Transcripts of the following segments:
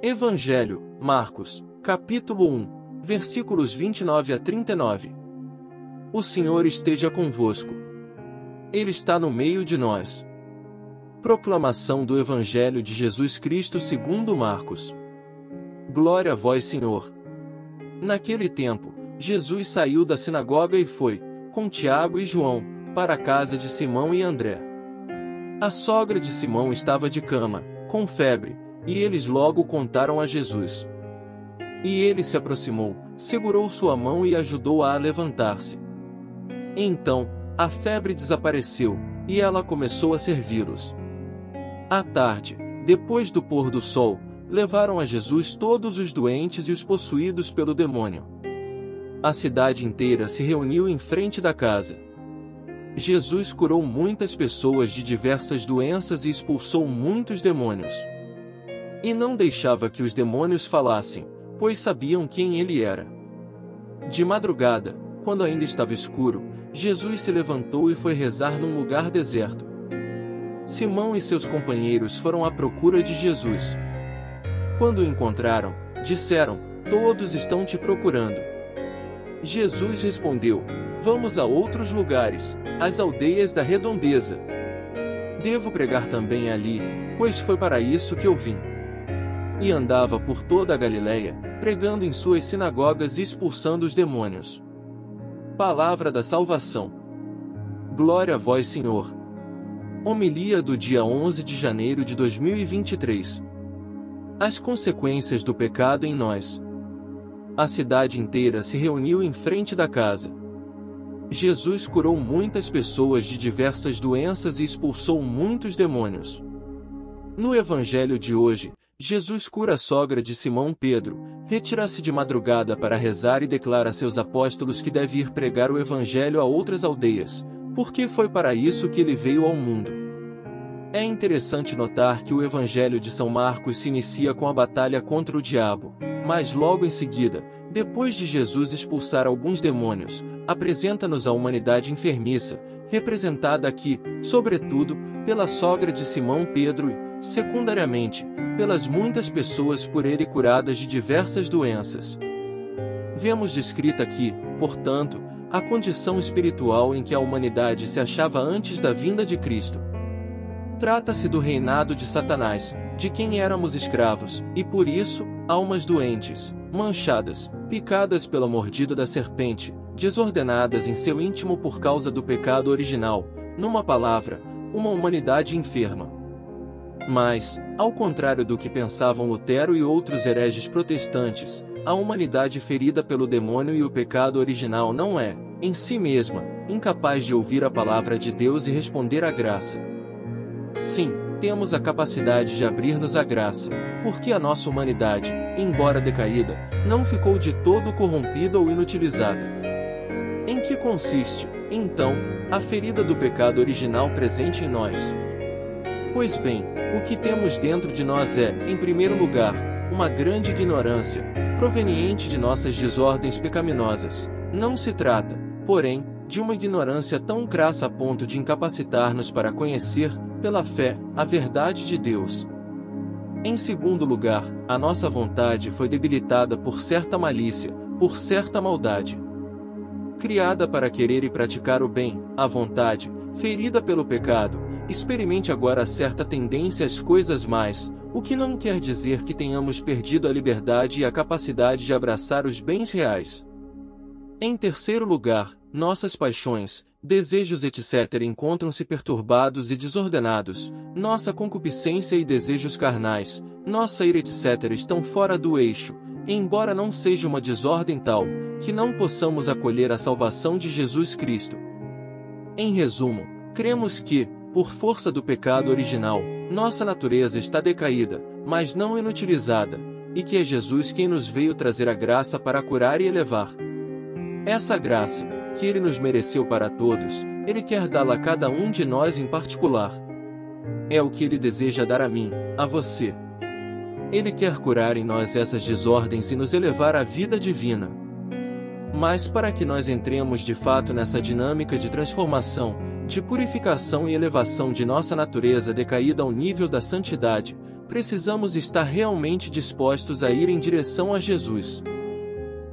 Evangelho, Marcos, capítulo 1, versículos 29 a 39. O Senhor esteja convosco. Ele está no meio de nós. Proclamação do Evangelho de Jesus Cristo segundo Marcos. Glória a vós, Senhor. Naquele tempo, Jesus saiu da sinagoga e foi, com Tiago e João, para a casa de Simão e André. A sogra de Simão estava de cama, com febre, e eles logo contaram a Jesus. E ele se aproximou, segurou sua mão e ajudou-a a levantar-se. Então, a febre desapareceu, e ela começou a servi-los. À tarde, depois do pôr do sol, levaram a Jesus todos os doentes e os possuídos pelo demônio. A cidade inteira se reuniu em frente da casa. Jesus curou muitas pessoas de diversas doenças e expulsou muitos demônios. E não deixava que os demônios falassem, pois sabiam quem ele era. De madrugada, quando ainda estava escuro, Jesus se levantou e foi rezar num lugar deserto. Simão e seus companheiros foram à procura de Jesus. Quando o encontraram, disseram: "Todos estão te procurando." Jesus respondeu: "Vamos a outros lugares, às aldeias da redondeza. Devo pregar também ali, pois foi para isso que eu vim." E andava por toda a Galileia, pregando em suas sinagogas e expulsando os demônios. Palavra da salvação. Glória a vós, Senhor. Homilia do dia 11 de janeiro de 2023. As consequências do pecado em nós. A cidade inteira se reuniu em frente da casa. Jesus curou muitas pessoas de diversas doenças e expulsou muitos demônios. No Evangelho de hoje, Jesus cura a sogra de Simão Pedro, retira-se de madrugada para rezar e declara a seus apóstolos que deve ir pregar o Evangelho a outras aldeias, porque foi para isso que ele veio ao mundo. É interessante notar que o Evangelho de São Marcos se inicia com a batalha contra o diabo, mas logo em seguida, depois de Jesus expulsar alguns demônios, apresenta-nos a humanidade enfermiça, representada aqui, sobretudo, pela sogra de Simão Pedro e, secundariamente, pelas muitas pessoas por ele curadas de diversas doenças. Vemos descrita aqui, portanto, a condição espiritual em que a humanidade se achava antes da vinda de Cristo. Trata-se do reinado de Satanás, de quem éramos escravos, e por isso, almas doentes, manchadas, picadas pela mordida da serpente, desordenadas em seu íntimo por causa do pecado original, numa palavra, uma humanidade enferma. Mas, ao contrário do que pensavam Lutero e outros hereges protestantes, a humanidade ferida pelo demônio e o pecado original não é, em si mesma, incapaz de ouvir a palavra de Deus e responder à graça. Sim, temos a capacidade de abrir-nos à graça, porque a nossa humanidade, embora decaída, não ficou de todo corrompida ou inutilizada. Em que consiste, então, a ferida do pecado original presente em nós? Pois bem, o que temos dentro de nós é, em primeiro lugar, uma grande ignorância, proveniente de nossas desordens pecaminosas. Não se trata, porém, de uma ignorância tão crassa a ponto de incapacitar-nos para conhecer, pela fé, a verdade de Deus. Em segundo lugar, a nossa vontade foi debilitada por certa malícia, por certa maldade. Criada para querer e praticar o bem, a vontade, ferida pelo pecado, experimente agora certa tendência às coisas mais, o que não quer dizer que tenhamos perdido a liberdade e a capacidade de abraçar os bens reais. Em terceiro lugar, nossas paixões, desejos etc. encontram-se perturbados e desordenados, nossa concupiscência e desejos carnais, nossa ira etc. estão fora do eixo, embora não seja uma desordem tal, que não possamos acolher a salvação de Jesus Cristo. Em resumo, cremos que, por força do pecado original, nossa natureza está decaída, mas não inutilizada, e que é Jesus quem nos veio trazer a graça para curar e elevar. Essa graça, que Ele nos mereceu para todos, Ele quer dá-la a cada um de nós em particular. É o que Ele deseja dar a mim, a você. Ele quer curar em nós essas desordens e nos elevar à vida divina. Mas para que nós entremos de fato nessa dinâmica de transformação, de purificação e elevação de nossa natureza decaída ao nível da santidade, precisamos estar realmente dispostos a ir em direção a Jesus.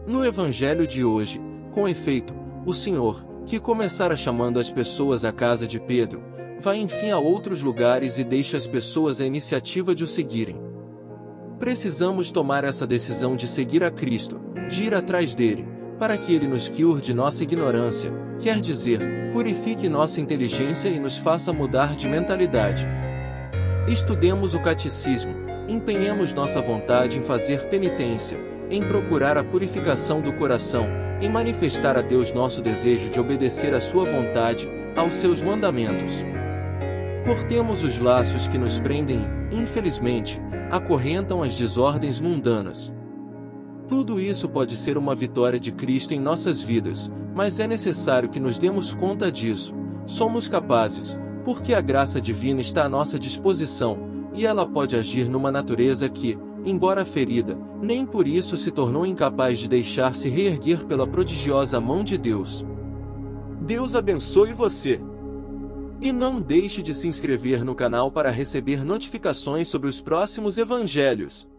No Evangelho de hoje, com efeito, o Senhor, que começara chamando as pessoas à casa de Pedro, vai enfim a outros lugares e deixa as pessoas a iniciativa de o seguirem. Precisamos tomar essa decisão de seguir a Cristo, de ir atrás dele, para que ele nos cure de nossa ignorância, quer dizer, purifique nossa inteligência e nos faça mudar de mentalidade. Estudemos o catecismo, empenhemos nossa vontade em fazer penitência, em procurar a purificação do coração, em manifestar a Deus nosso desejo de obedecer à sua vontade, aos seus mandamentos. Cortemos os laços que nos prendem e, infelizmente, acorrentam as desordens mundanas. Tudo isso pode ser uma vitória de Cristo em nossas vidas, mas é necessário que nos demos conta disso. Somos capazes, porque a graça divina está à nossa disposição, e ela pode agir numa natureza que, embora ferida, nem por isso se tornou incapaz de deixar-se reerguer pela prodigiosa mão de Deus. Deus abençoe você! E não deixe de se inscrever no canal para receber notificações sobre os próximos evangelhos.